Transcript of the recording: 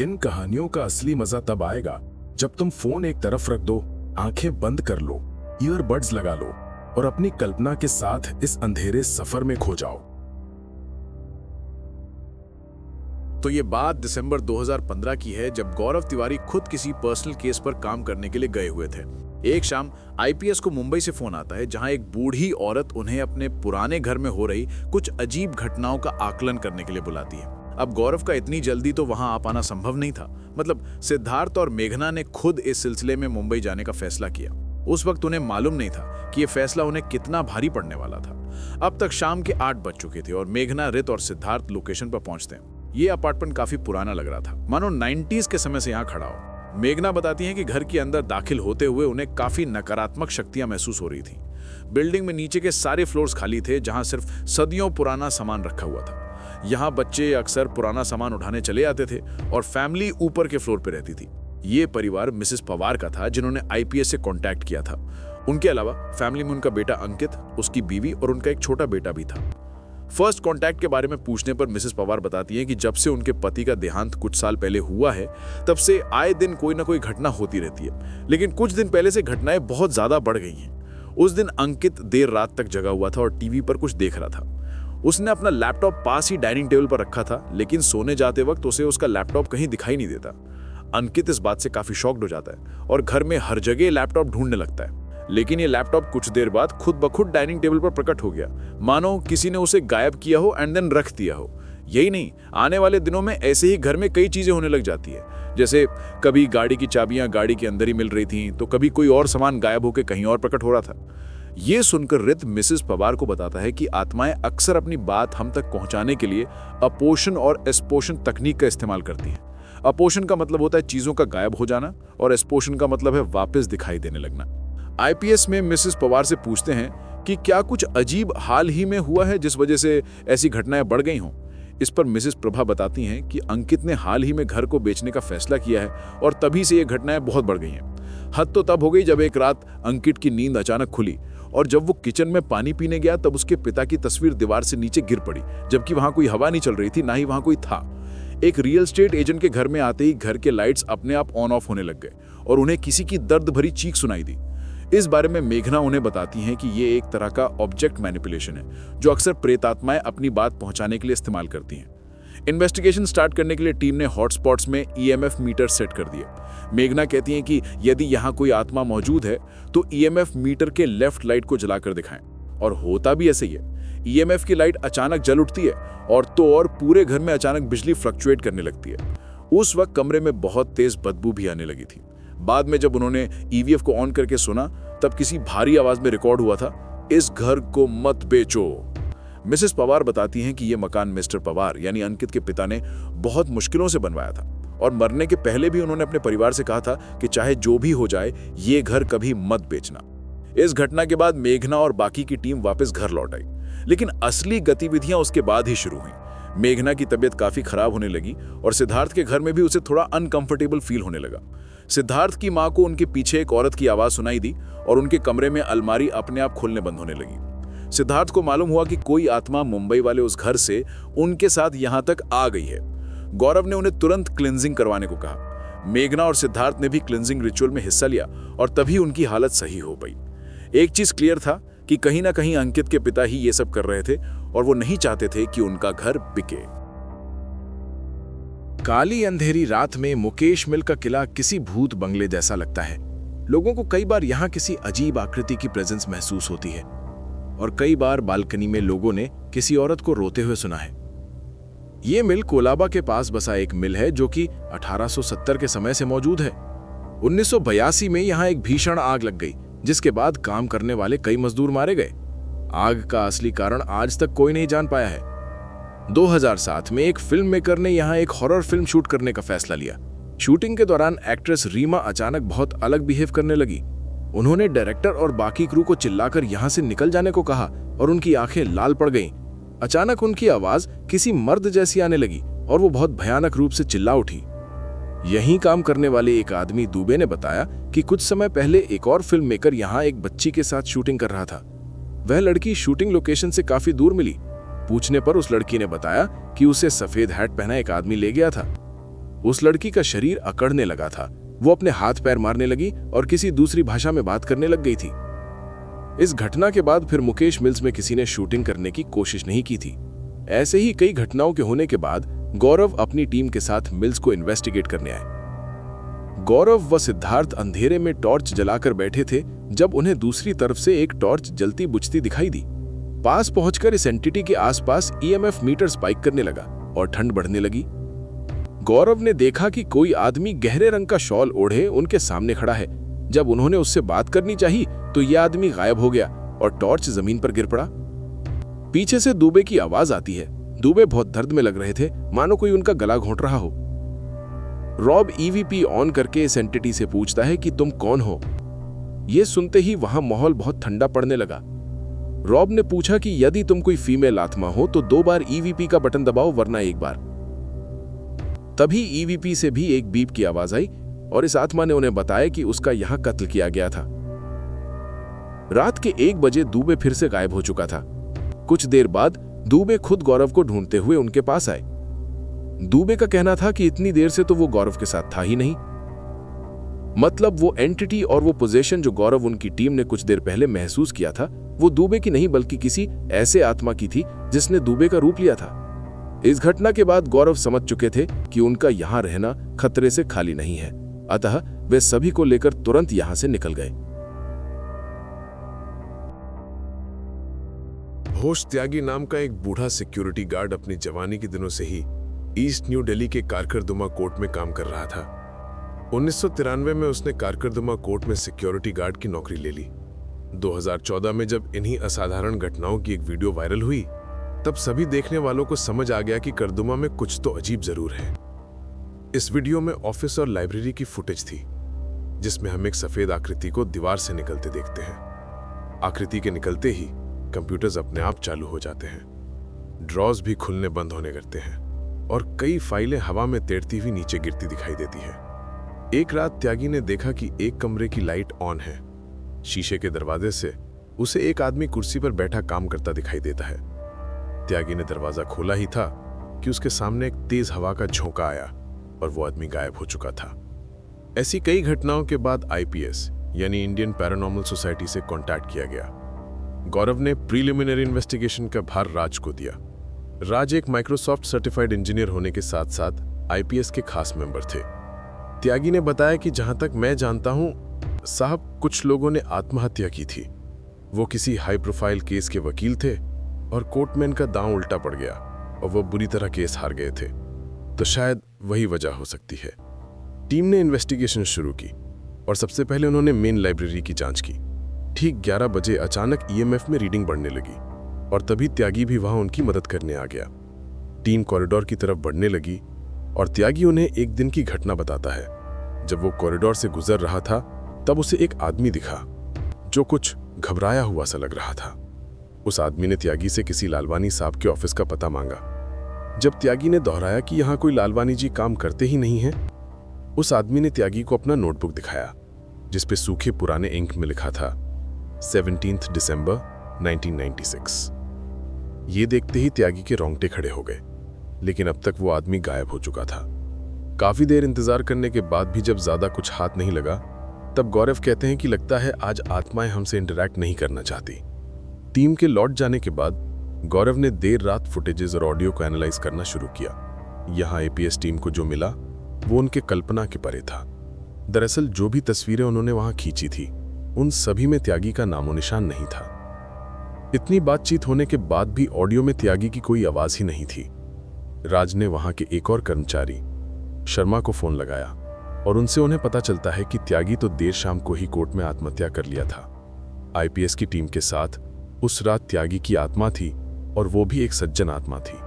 इन कहानियों का असली मजा तब आएगा जब तुम फोन एक तरफ रख दो, आंखें बंद कर लो, ईयरबड्स लगा लो और अपनी कल्पना के साथ इस अंधेरे सफर में खो जाओ। तो ये बात दिसंबर 2015 की है, जब गौरव तिवारी खुद किसी पर्सनल केस पर काम करने के लिए गए हुए थे। एक शाम आईपीएस को मुंबई से फोन आता है, जहां एक बूढ़ी औरत उन्हें अपने पुराने घर में हो रही कुछ अजीब घटनाओं का आकलन करने के लिए बुलाती है। अब गौरव का इतनी जल्दी तो वहां आ पाना संभव नहीं था। मतलब सिद्धार्थ और मेघना ने खुद इस सिलसिले में मुंबई जाने का फैसला किया। उस वक्त उन्हें मालूम नहीं था कि यह फैसला उन्हें कितना भारी पड़ने वाला था। अब तक शाम के 8 बज चुके थे और मेघना, रित और सिद्धार्थ लोकेशन पर पहुंचते हैं। ये अपार्टमेंट काफी पुराना लग रहा था, मानो 90s के समय से यहाँ खड़ा हो। मेघना बताती है कि घर के अंदर दाखिल होते हुए उन्हें काफी नकारात्मक शक्तियां महसूस हो रही थी। बिल्डिंग में नीचे के सारे फ्लोर्स खाली थे, जहां सिर्फ सदियों पुराना सामान रखा हुआ था। यहाँ बच्चे अक्सर पुराना सामान उठाने चले आते थे और फैमिली ऊपर के फ्लोर पे रहती थी। ये परिवार मिसेस पवार का था, जिन्होंने आईपीएस से कांटेक्ट किया था। उनके अलावा फैमिली में उनका बेटा अंकित, उसकी बीवी और उनका एक छोटा बेटा भी था। फर्स्ट कांटेक्ट के बारे में पूछने पर मिसेस पवार बताती हैं कि जब से उनके पति का देहांत कुछ साल पहले हुआ है, तब से आए दिन कोई ना कोई घटना होती रहती है, लेकिन कुछ दिन पहले से घटनाएं बहुत ज्यादा बढ़ गई हैं। उस दिन अंकित देर रात तक जगा हुआ था और टीवी पर कुछ देख रहा था। उसने अपना लैपटॉप पास ही डाइनिंग टेबल पर रखा था, लेकिन सोने जाते वक्त उसे उसका लैपटॉप कहीं दिखाई नहीं देता। अंकित इस बात से काफी शॉक्ड हो जाता है और घर में हर जगह लैपटॉप ढूंढने लगता है। लेकिन ये लैपटॉप कुछ देर बाद खुद ब खुद डाइनिंग टेबल पर प्रकट हो गया, मानो किसी ने उसे गायब किया हो एंड देन रख दिया हो। यही नहीं, आने वाले दिनों में ऐसे ही घर में कई चीजें होने लग जाती है। जैसे कभी गाड़ी की चाबियां गाड़ी के अंदर ही मिल रही थीं, तो कभी कोई और सामान गायब होकर कहीं और प्रकट हो रहा था। ये सुनकर रित मिसेस पवार को बताता है कि आत्माएं अक्सर अपनी बात हम तक पहुंचाने के लिए अपोषण और एस्पोषण तकनीक का इस्तेमाल करती हैं। अपोषण का मतलब होता है चीजों का गायब हो जाना और एस्पोषण का मतलब है वापस दिखाई देने लगना। आईपीएस में मिसेस पवार से पूछते हैं कि क्या कुछ अजीब हाल ही में हुआ है जिस वजह से ऐसी घटनाएं बढ़ गई हों। इस पर मिसेस प्रभा बताती हैं कि अंकित ने हाल ही में घर को बेचने का फैसला किया है और तभी से ये घटनाएं बहुत बढ़ गई हैं। हद तो तब हो गई जब एक रात अंकित की नींद अचानक खुली और जब वो किचन में पानी पीने गया, तब उसके पिता की तस्वीर दीवार से नीचे गिर पड़ी, जबकि वहां कोई हवा नहीं चल रही थी, ना ही वहां कोई था। एक रियल एस्टेट एजेंट के घर में आते ही घर के लाइट्स अपने आप ऑन ऑफ होने लग गए और उन्हें किसी की दर्द भरी चीख सुनाई दी। इस बारे में मेघना उन्हें बताती हैं कि ये एक तरह का ऑब्जेक्ट मैनिपुलेशन है, जो अक्सर प्रेतात्माएं अपनी बात पहुंचाने के लिए इस्तेमाल करती हैं। इन्वेस्टिगेशन स्टार्ट करने के लिए टीम ने हॉटस्पॉट्स में ईएमएफ मीटर सेट कर दिए। मेघना कहती हैं कि यदि यहाँ कोई आत्मा मौजूद है तो ईएमएफ मीटर के लेफ्ट लाइट को जलाकर दिखाएं, और होता भी ऐसे ही है। ईएमएफ की लाइट अचानक जल उठती है और पूरे घर में अचानक बिजली फ्लक्चुएट करने लगती है। उस वक्त कमरे में बहुत तेज बदबू भी आने लगी थी। बाद में जब उन्होंने ईवीएफ को ऑन करके सुना, तब किसी भारी आवाज में रिकॉर्ड हुआ था, इस घर को मत बेचो। मिसेस पवार बताती हैं कि यह मकान मिस्टर पवार यानी अंकित के पिता ने बहुत मुश्किलों से बनवाया था और मरने के पहले भी उन्होंने अपने परिवार से कहा था कि चाहे जो भी हो जाए, ये घर कभी मत बेचना। इस घटना के बाद मेघना और बाकी की टीम वापस घर लौट आई, लेकिन असली गतिविधियां उसके बाद ही शुरू हुई। मेघना की तबीयत काफी खराब होने लगी और सिद्धार्थ के घर में भी उसे थोड़ा अनकंफर्टेबल फील होने लगा। सिद्धार्थ की मां को उनके पीछे एक औरत की आवाज सुनाई दी और उनके कमरे में अलमारी अपने आप खोलने बंद होने लगी। सिद्धार्थ को मालूम हुआ कि कोई आत्मा मुंबई वाले उस घर से उनके साथ यहां तक आ गई है। गौरव ने उन्हें तुरंत क्लिंजिंग करवाने को कहा। मेघना और सिद्धार्थ ने भी क्लिंजिंग रिचुअल में हिस्सा लिया और तभी उनकी हालत सही हो गई। एक चीज क्लियर था कि कहीं ना कहीं अंकित के पिता ही ये सब कर रहे थे और वो नहीं चाहते थे कि उनका घर बिके। काली अंधेरी रात में मुकेश मिल का किला किसी भूत बंगले जैसा लगता है। लोगों को कई बार यहाँ किसी अजीब आकृति की प्रेजेंस महसूस होती है और कई बार बालकनी में लोगों ने किसी औरत को रोते हुए सुना है। ये मिल कोलाबा के पास बसा एक मिल है जो कि 1870 के समय से मौजूद है। 1982 में यहाँ एक भीषण आग लग गई, जिसके बाद काम करने वाले कई मजदूर मारे गए। आग का असली कारण आज तक कोई नहीं जान पाया है। 2007 में एक फिल्म मेकर ने यहाँ एक हॉरर फिल्म शूट करने का फैसला लिया। शूटिंग के दौरान एक्ट्रेस रीमा अचानक बहुत अलग बिहेव करने लगी। उन्होंने डायरेक्टर और बाकी क्रू को चिल्लाकर यहाँ से निकल जाने को कहा और उनकी आंखें लाल पड़ गईं। अचानक उनकी आवाज किसी मर्द जैसी आने लगी और वो बहुत भयानक रूप से चिल्ला उठी। यहीं काम करने वाले एक आदमी दुबे ने बताया कि कुछ समय पहले एक और फिल्म मेकर यहाँ एक बच्ची के साथ शूटिंग कर रहा था। वह लड़की शूटिंग लोकेशन से काफी दूर मिली। पूछने पर उस लड़की ने बताया कि उसे सफेद हैट पहना एक आदमी ले गया था। उस लड़की का शरीर अकड़ने लगा था। वो अपने हाथ पैर मारने लगी और किसी दूसरी भाषा में बात करने लग गई थी। इस घटना के बाद फिर मुकेश मिल्स में किसी ने शूटिंग करने की कोशिश नहीं की थी। ऐसे ही कई घटनाओं के होने के बाद गौरव अपनी टीम के साथ मिल्स को इन्वेस्टिगेट करने आए। गौरव व सिद्धार्थ अंधेरे में टॉर्च जलाकर बैठे थे जब उन्हें दूसरी तरफ से एक टॉर्च जलती बुझती दिखाई दी। पास पहुंचकर इस एंटिटी के आसपास ईएमएफ मीटर स्पाइक करने लगा और ठंड बढ़ने लगी। गौरव ने देखा कि कोई आदमी गहरे रंग का शॉल ओढ़े उनके सामने खड़ा है। जब उन्होंने उससे बात करनी चाहिए तो यह आदमी गायब हो गया और टॉर्च जमीन पर गिर पड़ा। पीछे से दूबे की आवाज आती है। दूबे बहुत दर्द में लग रहे थे, मानो कोई उनका गला घोंट रहा हो। रॉब ईवीपी ऑन करके इस एंटिटी से पूछता है कि तुम कौन हो। यह सुनते ही वहां माहौल बहुत ठंडा पड़ने लगा। रॉब ने पूछा कि यदि तुम कोई फीमेल आत्मा हो तो 2 बार ईवीपी का बटन दबाओ वरना 1 बार। तभी ईवीपी से भी एक बीप की आवाज आई और इस आत्मा ने उन्हें बताया कि उसका यहां कत्ल किया गया था। रात के 1 बजे दूबे फिर से गायब हो चुका था। कुछ देर बाद दूबे खुद गौरव को ढूंढते हुए उनके पास आए। दूबे का कहना था कि इतनी देर से तो वो गौरव के साथ था ही नहीं। मतलब वो एंटिटी और वो पोजीशन जो गौरव उनकी टीम ने कुछ देर पहले महसूस किया था वो दूबे की नहीं बल्कि किसी ऐसे आत्मा की थी जिसने दूबे का रूप लिया था। इस घटना के बाद गौरव समझ चुके थे कि उनका यहां रहना खतरे से खाली नहीं है, अतः वे सभी को लेकर तुरंत यहां से निकल गए। होश त्यागी नाम का एक बूढ़ा सिक्योरिटी गार्ड अपनी जवानी के दिनों से ही ईस्ट न्यू दिल्ली के कारकरदुमा कोर्ट में काम कर रहा था। 1993 में उसने कारकरदुमा कोर्ट में सिक्योरिटी गार्ड की नौकरी ले ली। 2014 में जब इन्हीं असाधारण घटनाओं की एक वीडियो वायरल हुई तब सभी देखने वालों को समझ आ गया कि करदुमा में कुछ तो अजीब जरूर है। इस वीडियो में ऑफिस और लाइब्रेरी की फुटेज थी जिसमें हम एक सफेद आकृति को दीवार से निकलते देखते हैं। आकृति के निकलते ही कंप्यूटर्स अपने आप चालू हो जाते हैं, ड्रॉज भी खुलने बंद होने लगते हैं और कई फाइलें हवा में तैरती हुई नीचे गिरती दिखाई देती है। एक रात त्यागी ने देखा कि एक कमरे की लाइट ऑन है। शीशे के दरवाजे से उसे एक आदमी कुर्सी पर बैठा काम करता दिखाई देता है। त्यागी ने दरवाजा खोला ही था कि उसके सामने एक तेज हवा का झोंका आया और वो आदमी गायब हो चुका था। ऐसी कई घटनाओं के बाद आईपीएस यानी इंडियन पैरानॉर्मल सोसाइटी से कांटेक्ट किया गया। गौरव ने प्रीलिमिनरी इन्वेस्टिगेशन का भार राज को दिया। राज एक माइक्रोसॉफ्ट सर्टिफाइड इंजीनियर होने के साथ साथ आईपीएस के खास मेंबर थे। त्यागी ने बताया कि जहां तक मैं जानता हूं साहब, कुछ लोगों ने आत्महत्या की थी। वो किसी हाई प्रोफाइल केस के वकील थे और कोर्ट में इनका दांव उल्टा पड़ गया और वो बुरी तरह केस हार गए थे, तो शायद वही वजह हो सकती है। टीम ने इन्वेस्टिगेशन शुरू की और सबसे पहले उन्होंने मेन लाइब्रेरी की जांच की। ठीक 11 बजे अचानक ईएमएफ में रीडिंग बढ़ने लगी और तभी त्यागी भी वहां उनकी मदद करने आ गया। टीम कॉरिडोर की तरफ बढ़ने लगी और त्यागी उन्हें एक दिन की घटना बताता है। जब वो कॉरिडोर से गुजर रहा था तब उसे एक आदमी दिखा जो कुछ घबराया हुआ सा लग रहा था। उस आदमी ने त्यागी से किसी लालवानी साहब के ऑफिस का पता मांगा। जब त्यागी ने दोहराया कि यहाँ कोई लालवानी जी काम करते ही नहीं हैं, उस आदमी ने त्यागी को अपना नोटबुक दिखाया जिसपे सूखे पुराने इंक में लिखा था 17 दिसंबर 1996। ये देखते ही त्यागी के रोंगटे खड़े हो गए, लेकिन अब तक वो आदमी गायब हो चुका था। काफी देर इंतजार करने के बाद भी जब ज्यादा कुछ हाथ नहीं लगा तब गौरव कहते हैं कि लगता है आज आत्माएं हमसे इंटरैक्ट नहीं करना चाहती। टीम के लौट जाने के बाद गौरव ने देर रात फुटेजेस और ऑडियो को एनालाइज करना शुरू किया। यहाँ एपीएस टीम को जो मिला वो उनके कल्पना के परे था। दरअसल जो भी तस्वीरें उन्होंने वहां खींची थी उन सभी में त्यागी का नामो निशान नहीं था। इतनी बातचीत होने के बाद भी ऑडियो में त्यागी की कोई आवाज ही नहीं थी। राज ने वहां के एक और कर्मचारी शर्मा को फोन लगाया और उनसे उन्हें पता चलता है कि त्यागी तो देर शाम को ही कोर्ट में आत्महत्या कर लिया था। आईपीएस की टीम के साथ उस रात त्यागी की आत्मा थी और वो भी एक सज्जन आत्मा थी।